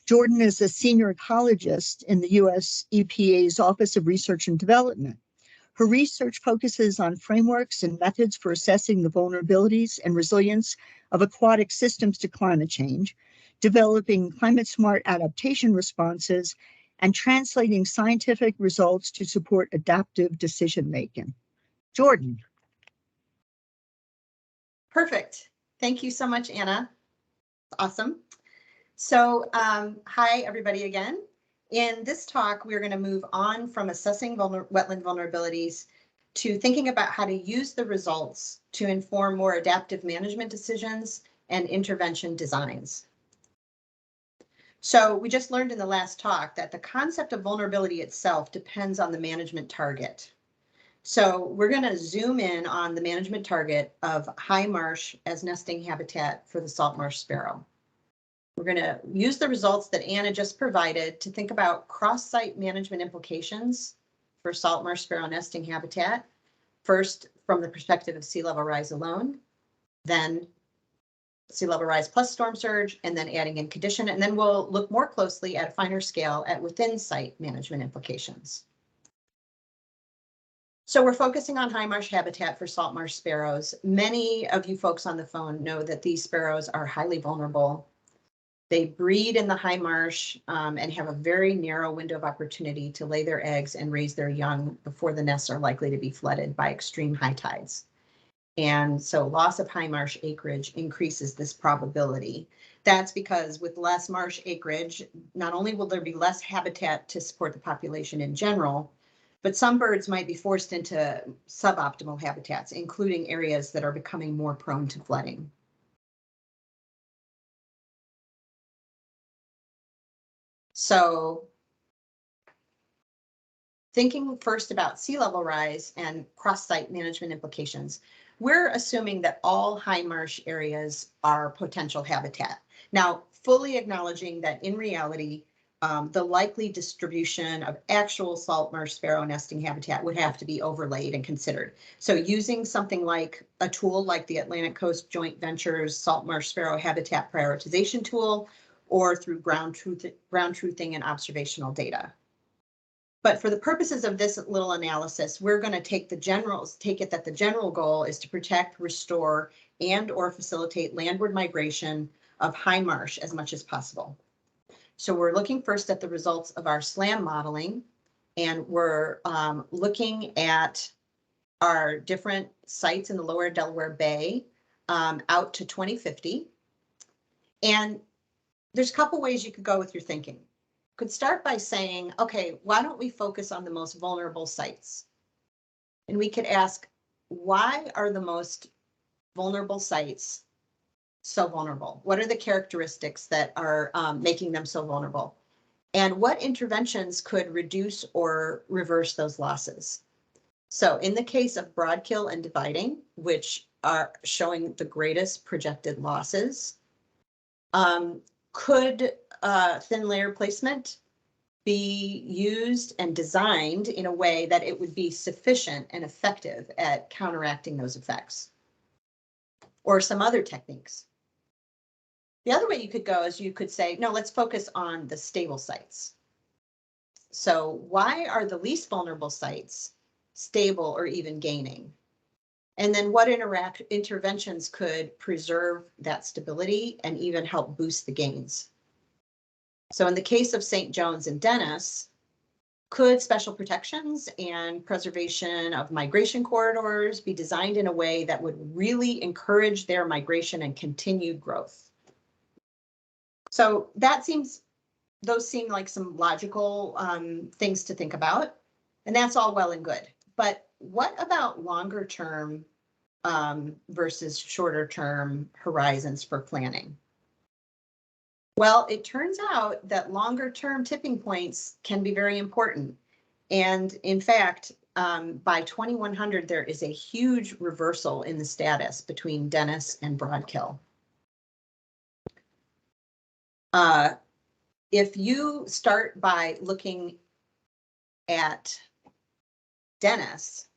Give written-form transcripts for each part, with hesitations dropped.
Jordan is a senior ecologist in the U.S. EPA's Office of Research and Development. Her research focuses on frameworks and methods for assessing the vulnerabilities and resilience of aquatic systems to climate change, developing climate-smart adaptation responses, and translating scientific results to support adaptive decision-making. Jordan. Perfect. Thank you so much, Anna. Awesome. So hi, everybody again. In this talk, we're going to move on from assessing wetland vulnerabilities to thinking about how to use the results to inform more adaptive management decisions and intervention designs. So we just learned in the last talk that the concept of vulnerability itself depends on the management target. So we're going to zoom in on the management target of high marsh as nesting habitat for the salt marsh sparrow. We're going to use the results that Anna just provided to think about cross-site management implications for salt marsh sparrow nesting habitat. First, from the perspective of sea level rise alone, then sea level rise plus storm surge, and then adding in condition. And then we'll look more closely at a finer scale at within site management implications. So we're focusing on high marsh habitat for salt marsh sparrows. Many of you folks on the phone know that these sparrows are highly vulnerable. They breed in the high marsh and have a very narrow window of opportunity to lay their eggs and raise their young before the nests are likely to be flooded by extreme high tides. And so loss of high marsh acreage increases this probability. That's because with less marsh acreage, not only will there be less habitat to support the population in general, but some birds might be forced into suboptimal habitats, including areas that are becoming more prone to flooding. So thinking first about sea level rise and cross-site management implications, we're assuming that all high marsh areas are potential habitat. Now, fully acknowledging that in reality, the likely distribution of actual salt marsh sparrow nesting habitat would have to be overlaid and considered. So using something like a tool like the Atlantic Coast Joint Ventures Salt Marsh Sparrow Habitat Prioritization Tool, or through ground truthing and observational data. But for the purposes of this little analysis, we're going to take it that the general goal is to protect, restore, and or facilitate landward migration of high marsh as much as possible. So we're looking first at the results of our SLAM modeling, and we're looking at our different sites in the lower Delaware Bay out to 2050. And there's a couple ways you could go with your thinking. Could start by saying, okay, why don't we focus on the most vulnerable sites? And we could ask, why are the most vulnerable sites so vulnerable? What are the characteristics that are making them so vulnerable? And what interventions could reduce or reverse those losses? So in the case of broadkill and dividing, which are showing the greatest projected losses, could thin layer placement be used and designed in a way that it would be sufficient and effective at counteracting those effects? Or some other techniques? The other way you could go is you could say, no, let's focus on the stable sites. So why are the least vulnerable sites stable or even gaining? And then what interventions could preserve that stability and even help boost the gains? So in the case of St. Jones and Dennis, could special protections and preservation of migration corridors be designed in a way that would really encourage their migration and continued growth? So those seem like some logical things to think about, and that's all well and good. But what about longer term versus shorter term horizons for planning? Well, it turns out that longer term tipping points can be very important. And in fact, by 2100, there is a huge reversal in the status between Dennis and Broadkill. If you start by looking at Dennis,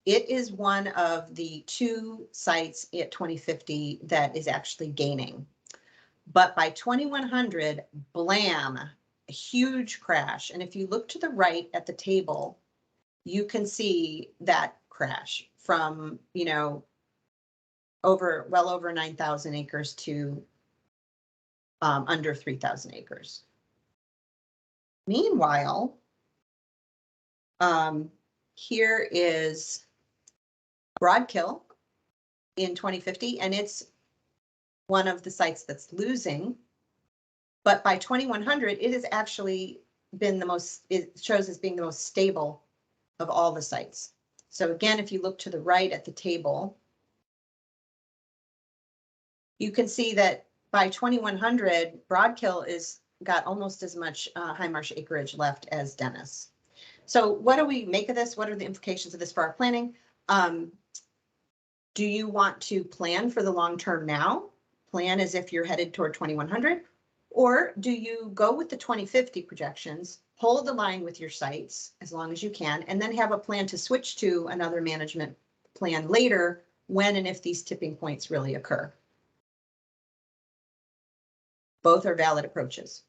it is one of the two sites at 2050 that is actually gaining. But by 2100, blam, a huge crash. And if you look to the right at the table, you can see that crash from, well over 9,000 acres to under 3,000 acres. Meanwhile, here is Broadkill in 2050, and it's one of the sites that's losing. But by 2100, it has actually been it shows as being the most stable of all the sites. So again, if you look to the right at the table, you can see that by 2100, Broadkill is got almost as much high marsh acreage left as Dennis. So what do we make of this? What are the implications of this for our planning? Do you want to plan for the long term now? Plan as if you're headed toward 2100? Or do you go with the 2050 projections, hold the line with your sites as long as you can, and then have a plan to switch to another management plan later when and if these tipping points really occur? Both are valid approaches.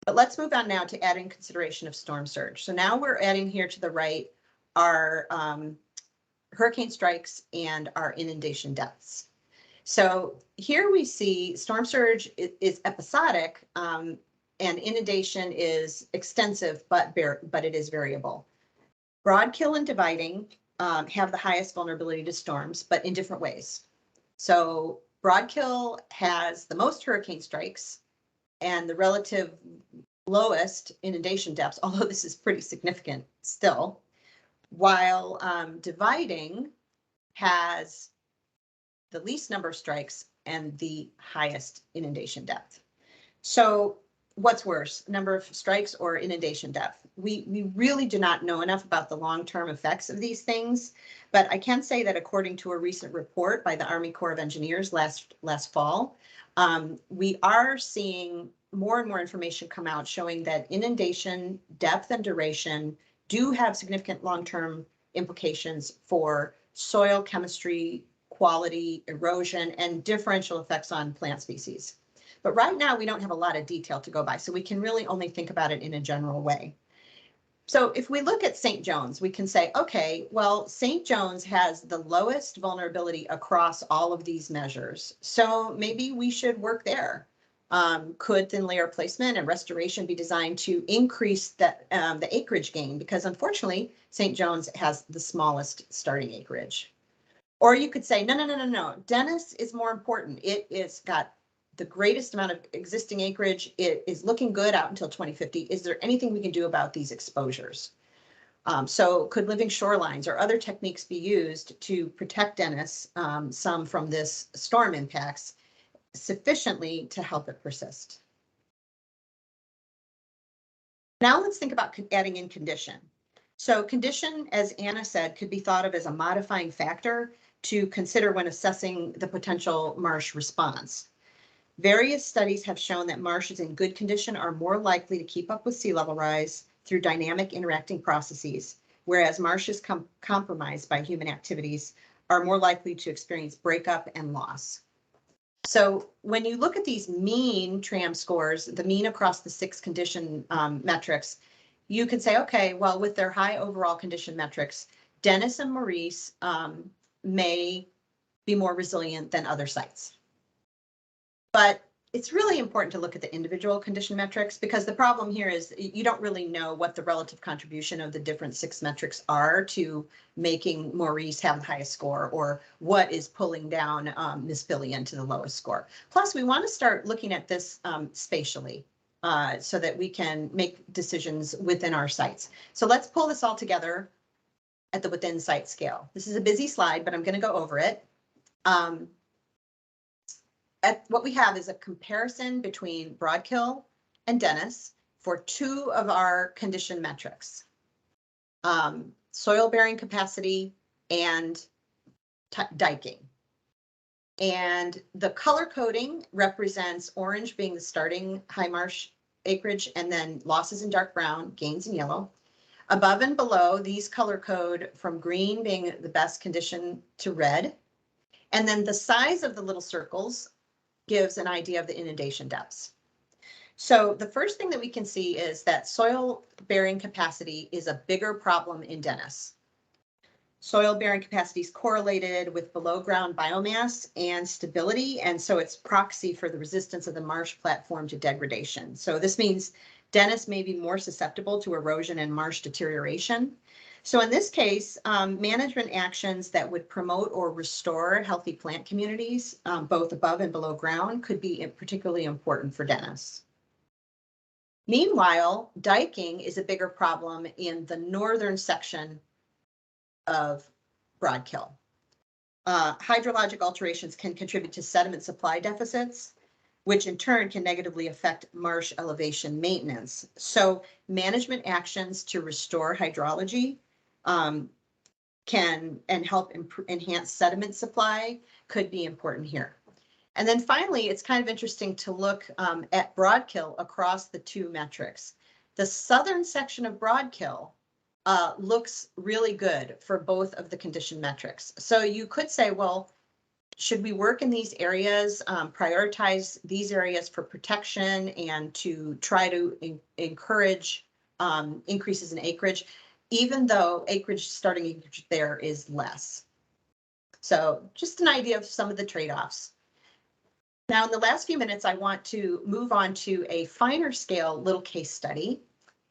But let's move on now to adding consideration of storm surge. So now we're adding here to the right our hurricane strikes and our inundation depths. So here we see storm surge is episodic and inundation is extensive, but it is variable. Broadkill and Dividing have the highest vulnerability to storms, but in different ways. So Broadkill has the most hurricane strikes and the relative lowest inundation depths, although this is pretty significant still, while Dividing has the least number of strikes and the highest inundation depth. So what's worse, number of strikes or inundation depth? We really do not know enough about the long-term effects of these things, but I can say that according to a recent report by the Army Corps of Engineers last fall, we are seeing more and more information come out showing that inundation depth and duration do have significant long-term implications for soil chemistry, quality, erosion, and differential effects on plant species. But right now, we don't have a lot of detail to go by, so we can really only think about it in a general way. So if we look at St. John's, we can say, okay, well, St. John's has the lowest vulnerability across all of these measures. So maybe we should work there. Could thin layer placement and restoration be designed to increase the acreage gain? Because unfortunately, St. John's has the smallest starting acreage. Or you could say, no. Dennis is more important. It is got the greatest amount of existing acreage. It is looking good out until 2050. Is there anything we can do about these exposures? So could living shorelines or other techniques be used to protect Dennis, some from this storm impacts, sufficiently to help it persist? Now let's think about adding in condition. So condition, as Anna said, could be thought of as a modifying factor to consider when assessing the potential marsh response. Various studies have shown that marshes in good condition are more likely to keep up with sea level rise through dynamic interacting processes, whereas marshes compromised by human activities are more likely to experience breakup and loss. So when you look at these mean TRAM scores, the mean across the 6 condition metrics, you can say, okay, well, with their high overall condition metrics, Dennis and Maurice may be more resilient than other sites. But it's really important to look at the individual condition metrics, because the problem here is you don't really know what the relative contribution of the different 6 metrics are to making Maurice have the highest score, or what is pulling down Miss Billion to the lowest score. Plus, we want to start looking at this spatially so that we can make decisions within our sites. So let's pull this all together at the within site scale. This is a busy slide, but I'm going to go over it. What we have is a comparison between Broadkill and Dennis for 2 of our condition metrics, soil bearing capacity and diking. And the color coding represents orange being the starting high marsh acreage, and then losses in dark brown, gains in yellow. Above and below, these color code from green being the best condition to red. And then the size of the little circles gives an idea of the inundation depths. So the first thing that we can see is that soil bearing capacity is a bigger problem in Dennis. Soil bearing capacity is correlated with below ground biomass and stability, and so it's proxy for the resistance of the marsh platform to degradation. So this means Dennis may be more susceptible to erosion and marsh deterioration. So in this case, management actions that would promote or restore healthy plant communities, both above and below ground, could be particularly important for Dennis. Meanwhile, diking is a bigger problem in the northern section of Broadkill. Hydrologic alterations can contribute to sediment supply deficits, which in turn can negatively affect marsh elevation maintenance. So management actions to restore hydrology can help enhance sediment supply could be important here. And then finally, it's kind of interesting to look at Broadkill across the two metrics. The southern section of Broadkill looks really good for both of the condition metrics. So you could say, well, should we work in these areas, prioritize these areas for protection and to try to encourage increases in acreage, even though starting acreage there is less. So just an idea of some of the trade-offs. Now, in the last few minutes, I want to move on to a finer scale little case study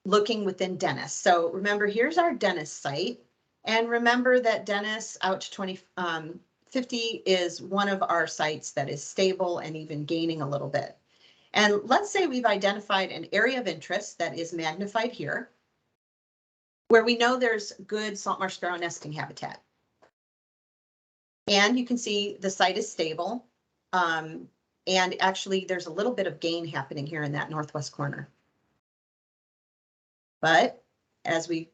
looking within Dennis. So remember, here's our Dennis site. And remember that Dennis out to 2050 is one of our sites that is stable and even gaining a little bit. And let's say we've identified an area of interest that is magnified here, where we know there's good salt marsh sparrow nesting habitat. And you can see the site is stable. And actually, there's a little bit of gain happening here in that northwest corner. But as we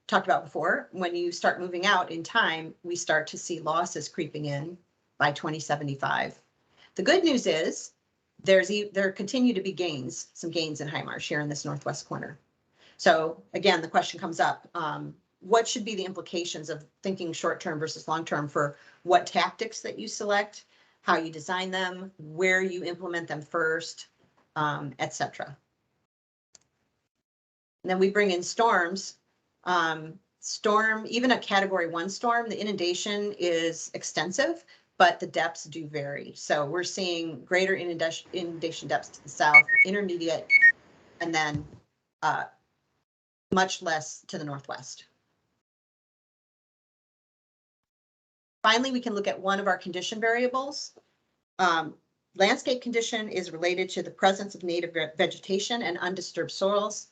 talked about before, when you start moving out in time, we start to see losses creeping in by 2075. The good news is there continue to be gains, some gains in high marsh here in this northwest corner. So again, the question comes up, what should be the implications of thinking short-term versus long-term for what tactics that you select, how you design them, where you implement them first, etc. And then we bring in storms. Even a category 1 storm, the inundation is extensive, but the depths do vary. So we're seeing greater inundation depths to the south, intermediate, and then much less to the northwest. Finally, we can look at one of our condition variables. Landscape condition is related to the presence of native vegetation and undisturbed soils.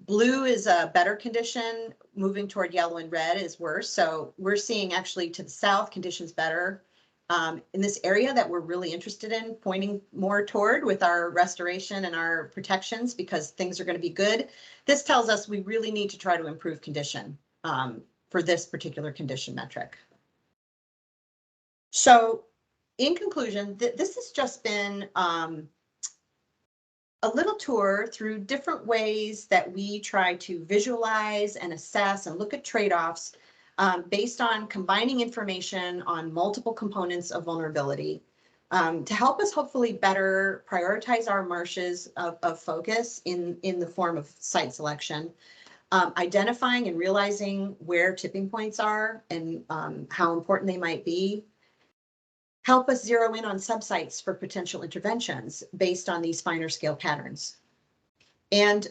Blue is a better condition, moving toward yellow and red is worse. So we're seeing actually to the south conditions better. In this area that we're really interested in pointing more toward with our restoration and our protections because things are going to be good. This tells us we really need to try to improve condition for this particular condition metric. So in conclusion, this has just been a little tour through different ways that we try to visualize and assess and look at trade-offs based on combining information on multiple components of vulnerability to help us hopefully better prioritize our marshes of focus in the form of site selection, identifying and realizing where tipping points are and how important they might be, help us zero in on subsites for potential interventions based on these finer scale patterns. And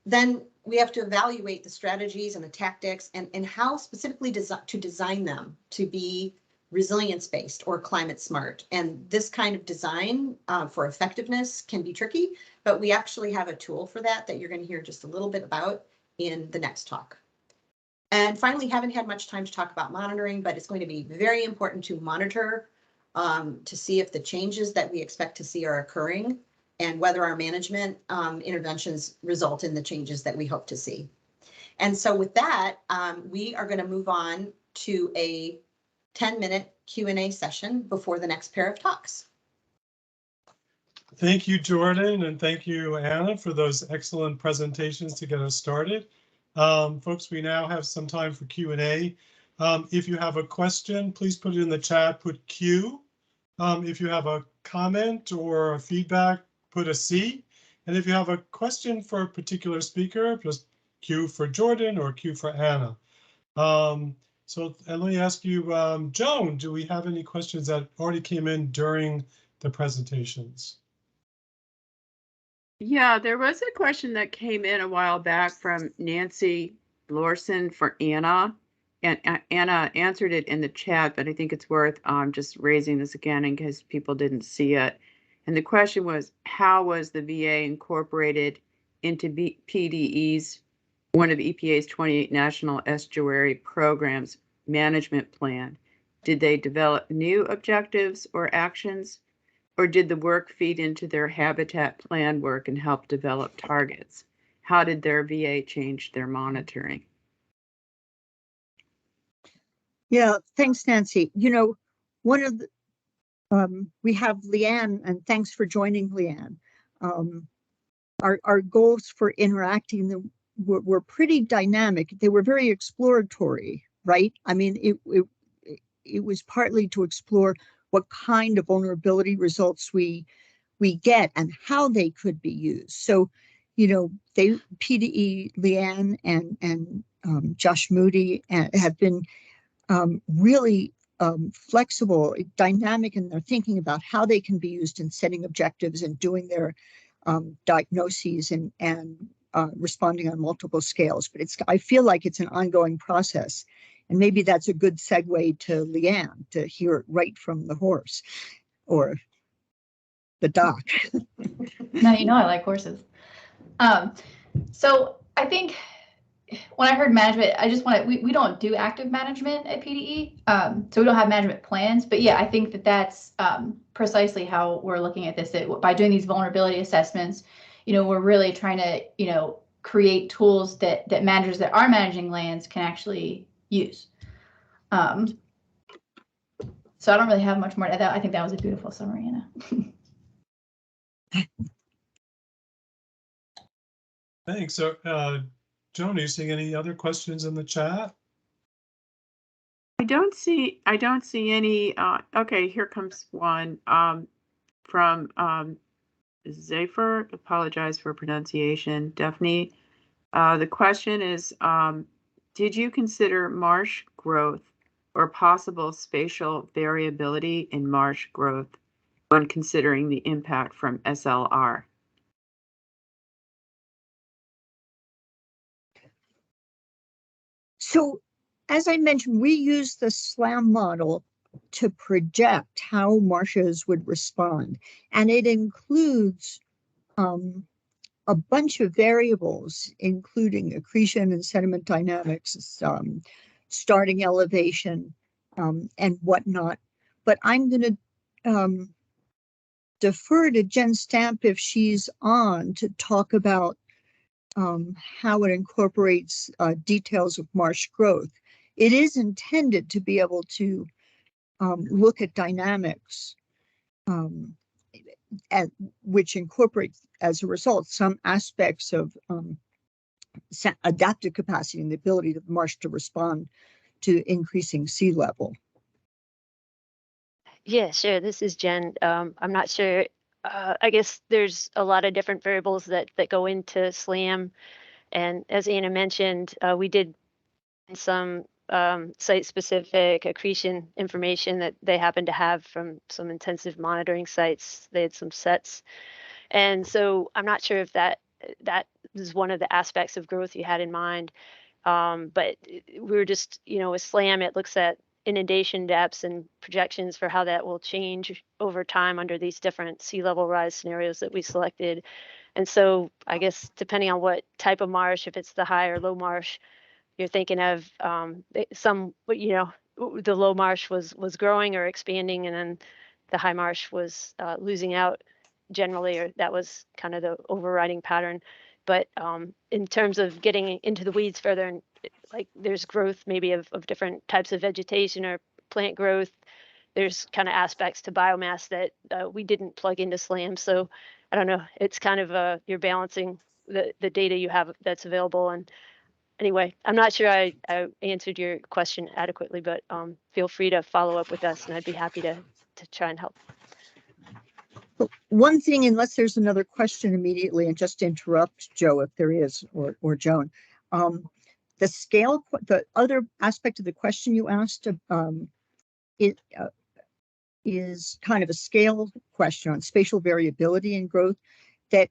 then we have to evaluate the strategies and the tactics and how specifically to design them to be resilience-based or climate smart. And this kind of design for effectiveness can be tricky, but we actually have a tool for that you're going to hear just a little bit about in the next talk. And finally, haven't had much time to talk about monitoring, but it's going to be very important to monitor to see if the changes that we expect to see are occurring and whether our management interventions result in the changes that we hope to see. And so with that, we are going to move on to a 10-minute Q&A session before the next pair of talks. Thank you, Jordan, and thank you, Anna, for those excellent presentations to get us started. Folks, we now have some time for Q&A. If you have a question, please put it in the chat, put Q. If you have a comment or feedback, put a C. And if you have a question for a particular speaker, just Q for Jordan or Q for Anna. So and let me ask you, Joan, do we have any questions that already came in during the presentations? Yeah, there was a question that came in a while back from Nancy Lorson for Anna. And Anna answered it in the chat, but I think it's worth just raising this again in case people didn't see it. And the question was, how was the VA incorporated into PDE's, one of EPA's 28 National Estuary Programs management plan? Did they develop new objectives or actions? Or did the work feed into their habitat plan work and help develop targets? How did their VA change their monitoring? Yeah, thanks, Nancy. You know, one of the, we have Leanne, and thanks for joining, Leanne. Our goals for interacting were pretty dynamic. They were very exploratory, right? I mean, it was partly to explore what kind of vulnerability results we get and how they could be used. So, you know, PDE, Leanne, and Josh Moody have been really flexible, dynamic in their thinking about how they can be used in setting objectives and doing their diagnoses and responding on multiple scales. But I feel like it's an ongoing process. And maybe that's a good segue to Leanne to hear it right from the horse or the doc. Now you know I like horses. So I think when I heard management, I just want to, we don't do active management at PDE. So we don't have management plans, but yeah, I think that that's precisely how we're looking at this. That by doing these vulnerability assessments, you know, we're really trying to, you know, create tools that managers that are managing lands can actually use. So I don't really have much more to that. I think that was a beautiful summary, Anna. Thanks. So, Joan, are you seeing any other questions in the chat? I don't see any. Okay, here comes one from Zafer. Apologize for pronunciation. Daphne. The question is, did you consider marsh growth or possible spatial variability in marsh growth when considering the impact from SLR? So, as I mentioned, we use the SLAM model to project how marshes would respond, and it includes a bunch of variables, including accretion and sediment dynamics, starting elevation, and whatnot. But I'm going to defer to Jen Stamp if she's on to talk about how it incorporates details of marsh growth. It is intended to be able to look at dynamics which incorporates, as a result, some aspects of adaptive capacity and the ability of the marsh to respond to increasing sea level. Yeah, sure. This is Jen. I'm not sure. I guess there's a lot of different variables that go into SLAM. And as Anna mentioned, we did some site-specific accretion information that they happen to have from some intensive monitoring sites. They had some sets. And so I'm not sure if that is one of the aspects of growth you had in mind. But we were just, you know, with SLAM, it looks at inundation depths and projections for how that will change over time under these different sea level rise scenarios that we selected. And so I guess depending on what type of marsh, if it's the high or low marsh, you're thinking of some, you know, the low marsh was growing or expanding, and then the high marsh was losing out generally, or that was kind of the overriding pattern. But in terms of getting into the weeds further, and like there's growth maybe of different types of vegetation or plant growth, there's kind of aspects to biomass that we didn't plug into SLAM. So I don't know, it's kind of you're balancing the data you have that's available. And anyway, I'm not sure I answered your question adequately, but feel free to follow up with us and I'd be happy to try and help. But one thing, unless there's another question immediately, and just interrupt Joe if there is, or Joan, the scale, the other aspect of the question you asked, it is kind of a scale question on spatial variability and growth that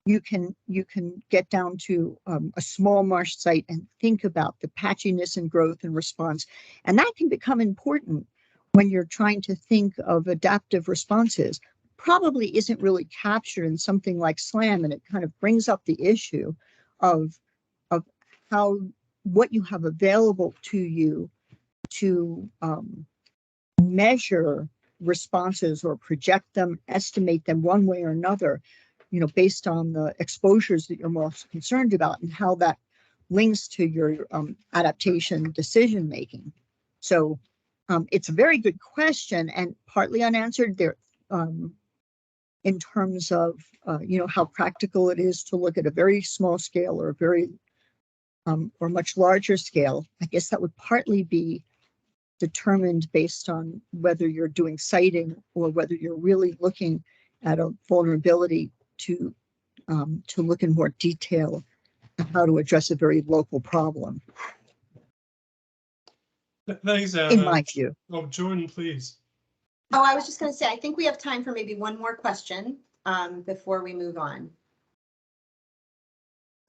you can get down to a small marsh site and think about the patchiness and growth and response, and that can become important when you're trying to think of adaptive responses. Probably isn't really captured in something like SLAM, and it kind of brings up the issue of how what you have available to you to measure responses or project them, estimate them one way or another, you know, based on the exposures that you're most concerned about and how that links to your adaptation decision making. So it's a very good question and partly unanswered there in terms of, you know, how practical it is to look at a very small scale or a very or much larger scale. I guess that would partly be determined based on whether you're doing siting or whether you're really looking at a vulnerability to look in more detail at how to address a very local problem, Thanks, Anna. in my view. Oh, Jordan, please. Oh, I was just going to say, I think we have time for maybe one more question before we move on.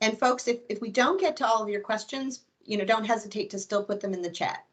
And folks, if we don't get to all of your questions, you know, don't hesitate to still put them in the chat.